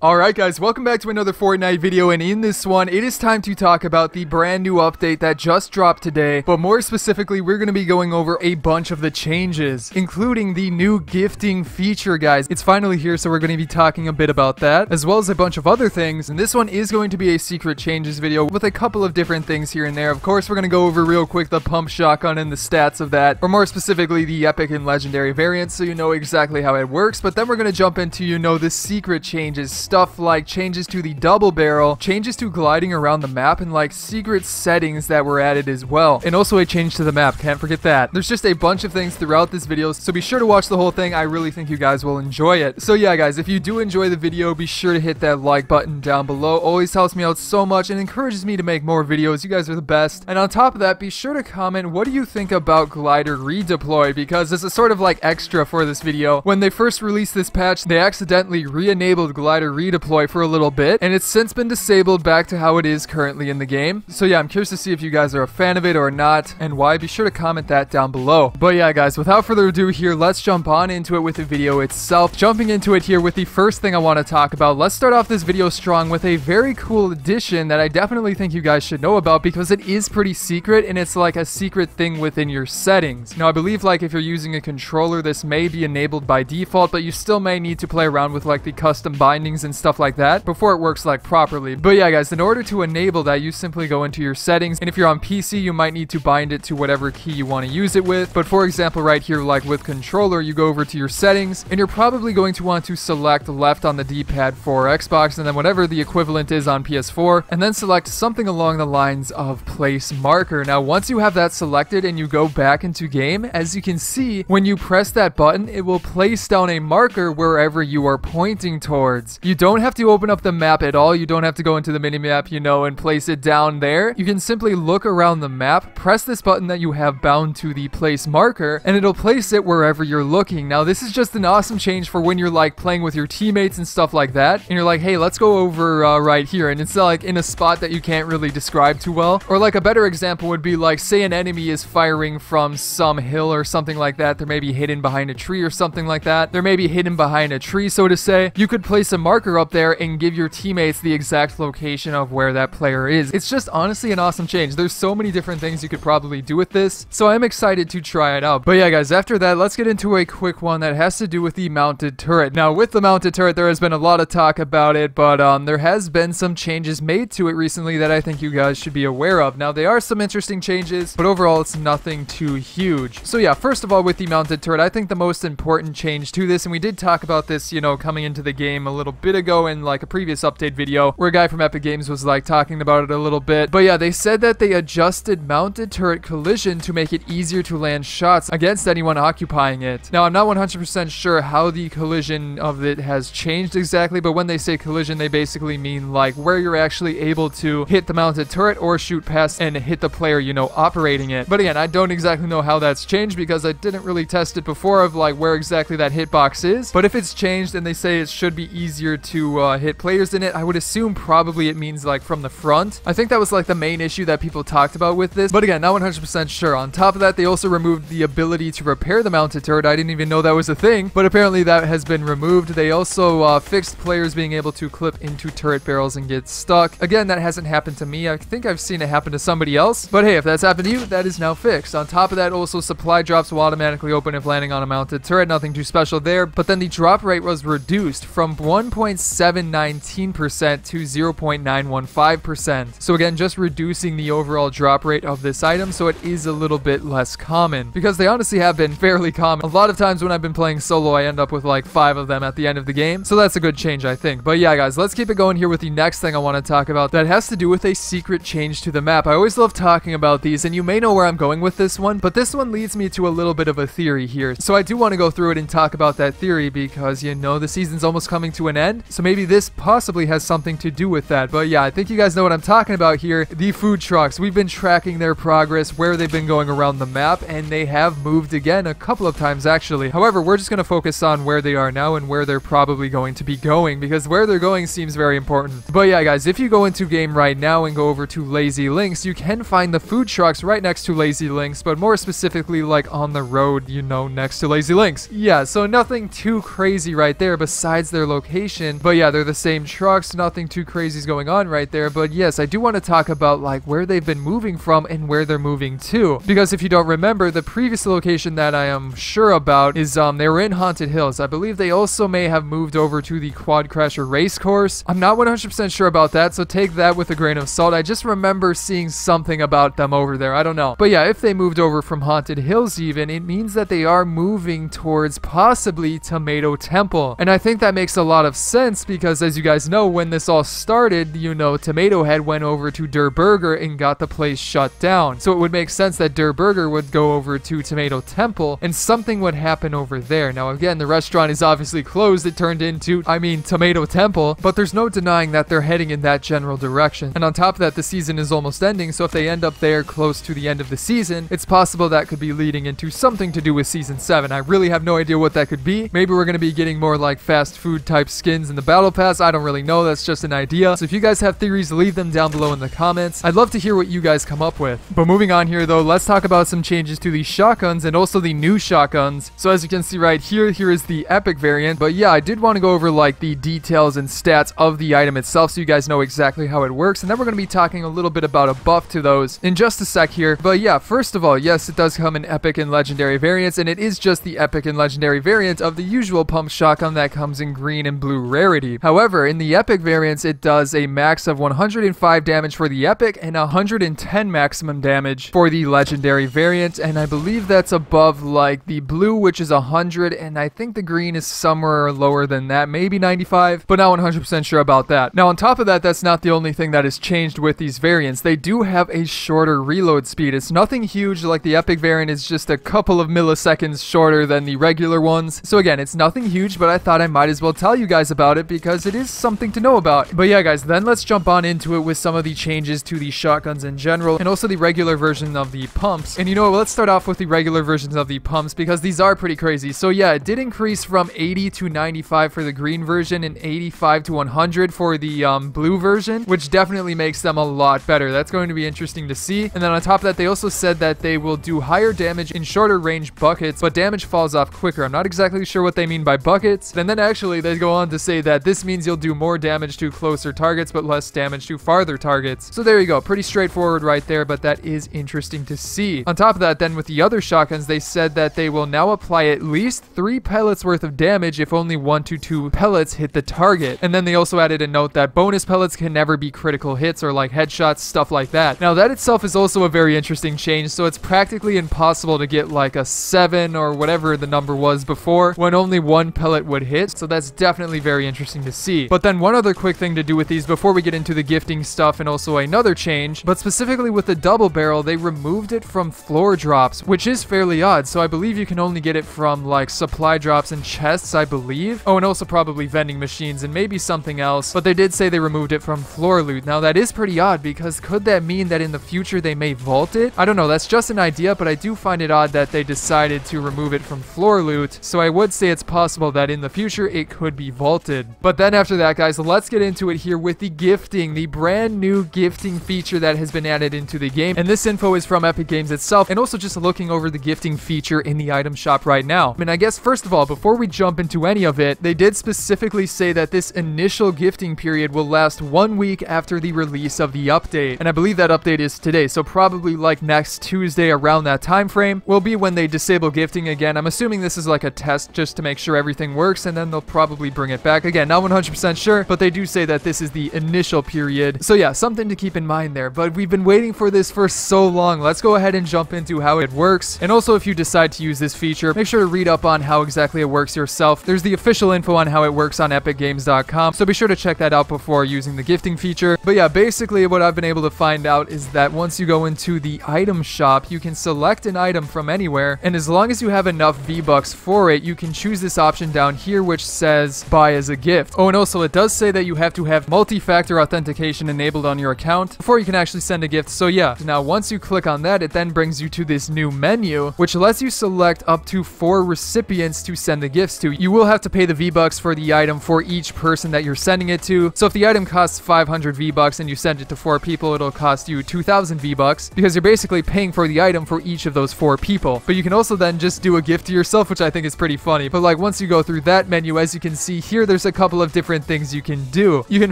Alright guys, welcome back to another Fortnite video, and in this one, it is time to talk about the brand new update that just dropped today, but more specifically, we're going to be going over a bunch of the changes, including the new gifting feature, guys. It's finally here, so we're going to be talking a bit about that, as well as a bunch of other things, and this one is going to be a secret changes video with a couple of different things here and there. Of course, we're going to go over real quick the pump shotgun and the stats of that, or more specifically, the epic and legendary variants, so you know exactly how it works, but then we're going to jump into, the secret changes, stuff like changes to the double barrel, changes to gliding around the map, and like secret settings that were added as well. And also a change to the map, can't forget that. There's just a bunch of things throughout this video, so be sure to watch the whole thing. I really think you guys will enjoy it. So yeah guys, if you do enjoy the video, be sure to hit that like button down below. Always helps me out so much and encourages me to make more videos. You guys are the best. And on top of that, be sure to comment what do you think about glider redeploy, because as a sort of like extra for this video, when they first released this patch, they accidentally re-enabled glider redeploy for a little bit, and it's since been disabled back to how it is currently in the game. So yeah, I'm curious to see if you guys are a fan of it or not, and why. Be sure to comment that down below. But yeah guys, without further ado here, let's jump on into it with the video itself. Jumping into it here with the first thing I want to talk about, let's start off this video strong with a very cool addition that I definitely think you guys should know about, because it is pretty secret, and it's like a secret thing within your settings. Now I believe like if you're using a controller, this may be enabled by default, but you still may need to play around with like the custom bindings and stuff like that before it works like properly. But yeah guys, in order to enable that, you simply go into your settings, and if you're on PC, you might need to bind it to whatever key you want to use it with. But for example, right here, like with controller, you go over to your settings, and you're probably going to want to select left on the D-pad for Xbox, and then whatever the equivalent is on PS4, and then select something along the lines of place marker. Now once you have that selected and you go back into game, as you can see, when you press that button, it will place down a marker wherever you are pointing towards. You don't have to open up the map at all. You don't have to go into the minimap, and place it down there. You can simply look around the map, press this button that you have bound to the place marker, and it'll place it wherever you're looking. Now this is just an awesome change for when you're like playing with your teammates and stuff like that, and you're like, hey, let's go over right here, and it's like in a spot that you can't really describe too well. Or like a better example would be like, say an enemy is firing from some hill or something like that. They're maybe hidden behind a tree or something like that. They're maybe hidden behind a tree, so to say. You could place a marker up there and give your teammates the exact location of where that player is. It's just honestly an awesome change. There's so many different things you could probably do with this, so I'm excited to try it out. But yeah guys, after that, let's get into a quick one that has to do with the mounted turret. Now with the mounted turret, there has been a lot of talk about it, but there has been some changes made to it recently that I think you guys should be aware of. Now they are some interesting changes, but overall it's nothing too huge. So yeah, first of all, with the mounted turret, I think the most important change to this, and we did talk about this, coming into the game a little bit ago in like a previous update video where a guy from Epic Games was like talking about it a little bit. But yeah, they said that they adjusted mounted turret collision to make it easier to land shots against anyone occupying it. Now I'm not 100% sure how the collision of it has changed exactly, but when they say collision, they basically mean like where you're actually able to hit the mounted turret or shoot past and hit the player, operating it. But again, I don't exactly know how that's changed because I didn't really test it before of like where exactly that hitbox is. But if it's changed and they say it should be easier to hit players in it, I would assume probably it means like from the front. I think that was like the main issue that people talked about with this, but again, not 100% sure. On top of that, they also removed the ability to repair the mounted turret. I didn't even know that was a thing, but apparently that has been removed. They also fixed players being able to clip into turret barrels and get stuck. Again, that hasn't happened to me. I think I've seen it happen to somebody else, but hey, if that's happened to you, that is now fixed. On top of that, also supply drops will automatically open if landing on a mounted turret. Nothing too special there, but then the drop rate was reduced from 1.719% to 0.915%. So again, just reducing the overall drop rate of this item, so it is a little bit less common, because they honestly have been fairly common. A lot of times when I've been playing solo, I end up with like 5 of them at the end of the game, so that's a good change, I think. But yeah guys, let's keep it going here with the next thing I want to talk about that has to do with a secret change to the map. I always love talking about these, and you may know where I'm going with this one, but this one leads me to a little bit of a theory here. So I do want to go through it and talk about that theory because, the season's almost coming to an end, so maybe this possibly has something to do with that. But yeah, I think you guys know what I'm talking about here. The food trucks, we've been tracking their progress, where they've been going around the map, and they have moved again a couple of times actually. However, we're just going to focus on where they are now and where they're probably going to be going, because where they're going seems very important. But yeah guys, if you go into game right now and go over to Lazy Links, you can find the food trucks right next to Lazy Links, but more specifically like on the road, next to Lazy Links. Yeah, so nothing too crazy right there besides their location location. But yeah, they're the same trucks. Nothing too crazy is going on right there. But yes, I do want to talk about like where they've been moving from and where they're moving to. Because if you don't remember, the previous location that I am sure about is they were in Haunted Hills. I believe they also may have moved over to the Quad Crasher race course. I'm not 100% sure about that, so take that with a grain of salt. I just remember seeing something about them over there. I don't know. But yeah, if they moved over from Haunted Hills even, it means that they are moving towards possibly Tomato Temple. And I think that makes a lot of sense because as you guys know, when this all started, you know, Tomato Head went over to Der Burger and got the place shut down. So it would make sense that Der Burger would go over to Tomato Temple and something would happen over there. Now again, the restaurant is obviously closed. It turned into, Tomato Temple, but there's no denying that they're heading in that general direction. And on top of that, the season is almost ending, so if they end up there close to the end of the season, it's possible that could be leading into something to do with Season 7. I really have no idea what that could be. Maybe we're going to be getting more like fast food type skins in the Battle Pass. I don't really know. That's just an idea. So if you guys have theories, leave them down below in the comments. I'd love to hear what you guys come up with. But moving on here though, let's talk about some changes to the shotguns and also the new shotguns. So as you can see right here, here is the epic variant. But yeah, I did want to go over like the details and stats of the item itself so you guys know exactly how it works. And then we're going to be talking a little bit about a buff to those in just a sec here. But yeah, first of all, yes, it does come in epic and legendary variants, and it is just the epic and legendary variant of the usual pump shotgun that comes in green and blue rarity. However, in the epic variants, it does a max of 105 damage for the epic and 110 maximum damage for the legendary variant, and I believe that's above like the blue, which is 100, and I think the green is somewhere lower than that, maybe 95, but not 100% sure about that. Now on top of that, that's not the only thing that has changed with these variants. They do have a shorter reload speed. It's nothing huge, like the epic variant is just a couple of milliseconds shorter than the regular ones. So again, it's nothing huge, but I thought I might as well tell you guys about it because it is something to know about. But yeah guys, then let's jump on into it with some of the changes to the shotguns in general and also the regular version of the pumps. And you know what, let's start off with the regular versions of the pumps because these are pretty crazy. So yeah, it did increase from 80 to 95 for the green version and 85 to 100 for the blue version, which definitely makes them a lot better. That's going to be interesting to see. And then on top of that, they also said that they will do higher damage in shorter range buckets, but damage falls off quicker. I'm not exactly sure what they mean by buckets. And then actually they go on to say that this means you'll do more damage to closer targets, but less damage to farther targets. So there you go. Pretty straightforward right there, but that is interesting to see. On top of that, then with the other shotguns, they said that they will now apply at least 3 pellets worth of damage if only 1 to 2 pellets hit the target. And then they also added a note that bonus pellets can never be critical hits or like headshots, stuff like that. Now that itself is also a very interesting change, so it's practically impossible to get like a 7 or whatever the number was before when only 1 pellet would hit, so that's definitely very interesting to see. But then one other quick thing to do with these before we get into the gifting stuff and also another change, but specifically with the double barrel, they removed it from floor drops, which is fairly odd. So I believe you can only get it from like supply drops and chests, I believe. Oh, and also probably vending machines and maybe something else, but they did say they removed it from floor loot. Now that is pretty odd because could that mean that in the future they may vault it? I don't know, that's just an idea, but I do find it odd that they decided to remove it from floor loot, so I would say it's possible that in the future it could be vaulted. But then after that guys, let's get into it here with the gifting, the brand new gifting feature that has been added into the game, and this info is from Epic Games itself, and also just looking over the gifting feature in the item shop right now. And I guess first of all, before we jump into any of it, they did specifically say that this initial gifting period will last 1 week after the release of the update, and I believe that update is today, so probably like next Tuesday around that time frame will be when they disable gifting again. I'm assuming this is like a test just to make sure everything works, and then they'll probably bring it back again. Not 100% sure, but they do say that this is the initial period, so yeah, something to keep in mind there. But we've been waiting for this for so long. Let's go ahead and jump into how it works, and also if you decide to use this feature, make sure to read up on how exactly it works yourself. There's the official info on how it works on epicgames.com, so be sure to check that out before using the gifting feature. But yeah, basically what I've been able to find out is that once you go into the item shop, you can select an item from anywhere, and as long as you have enough V-Bucks for it, you can choose this option down here which says buy as a gift. Oh, and also it does say that you have to have multi-factor authentication enabled on your account before you can actually send a gift. So yeah, now once you click on that, it then brings you to this new menu which lets you select up to 4 recipients to send the gifts to. You will have to pay the V-Bucks for the item for each person that you're sending it to. So if the item costs 500 V-Bucks and you send it to 4 people, it'll cost you 2,000 V-Bucks because you're basically paying for the item for each of those 4 people. But you can also then just do a gift to yourself, which I think is pretty funny. But like once you go through that menu, as you can see here, there's there's a couple of different things you can do. You can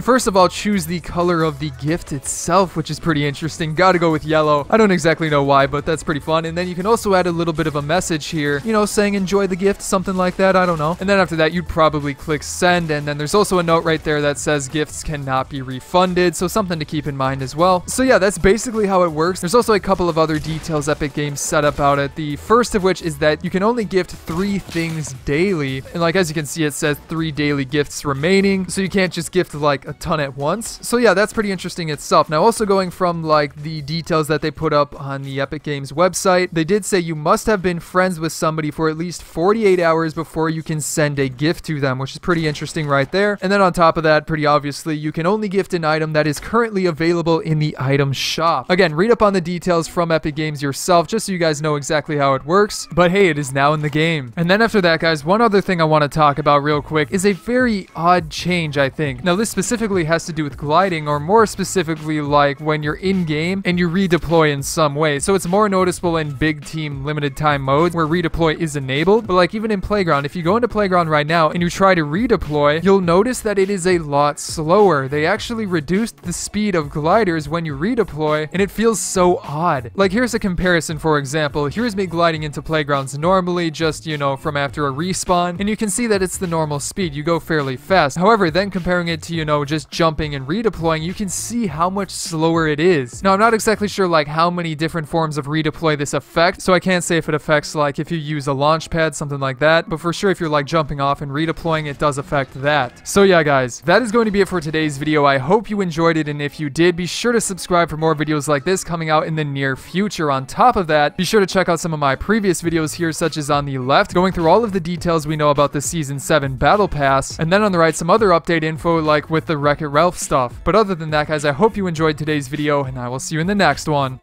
first of all choose the color of the gift itself, which is pretty interesting. Gotta go with yellow. I don't exactly know why, but that's pretty fun. And then you can also add a little bit of a message here, you know, saying enjoy the gift, something like that. I don't know. And then after that, you'd probably click send. And then there's also a note right there that says gifts cannot be refunded. So something to keep in mind as well. So yeah, that's basically how it works. There's also a couple of other details Epic Games said about it. The first of which is that you can only gift 3 things daily. And like, as you can see, it says 3 daily gifts remaining. So you can't just gift like a ton at once. So yeah, that's pretty interesting itself. Now also going from like the details that they put up on the Epic Games website, they did say you must have been friends with somebody for at least 48 hours before you can send a gift to them, which is pretty interesting right there. And then on top of that, pretty obviously, you can only gift an item that is currently available in the item shop. Again, read up on the details from Epic Games yourself, just so you guys know exactly how it works. But hey, it is now in the game. And then after that, guys, one other thing I want to talk about real quick is a very odd change, I think. Now, this specifically has to do with gliding, or more specifically, like when you're in game and you redeploy in some way. So it's more noticeable in big team limited time modes where redeploy is enabled. But like even in Playground, if you go into Playground right now and you try to redeploy, you'll notice that it is a lot slower. They actually reduced the speed of gliders when you redeploy, and it feels so odd. Like, here's a comparison. For example, here's me gliding into Playgrounds normally, just, you know, from after a respawn, and you can see that it's the normal speed. You go fairly fast. However, then comparing it to, you know, just jumping and redeploying, you can see how much slower it is. Now, I'm not exactly sure like how many different forms of redeploy this affect, so I can't say if it affects like if you use a launch pad, something like that, but for sure if you're like jumping off and redeploying, it does affect that. So yeah, guys, that is going to be it for today's video. I hope you enjoyed it, and if you did, be sure to subscribe for more videos like this coming out in the near future. On top of that, be sure to check out some of my previous videos here, such as on the left, going through all of the details we know about the Season 7 Battle Pass, and then on the right, some other update info like with the Wreck-It Ralph stuff. But other than that, guys, I hope you enjoyed today's video, and I will see you in the next one.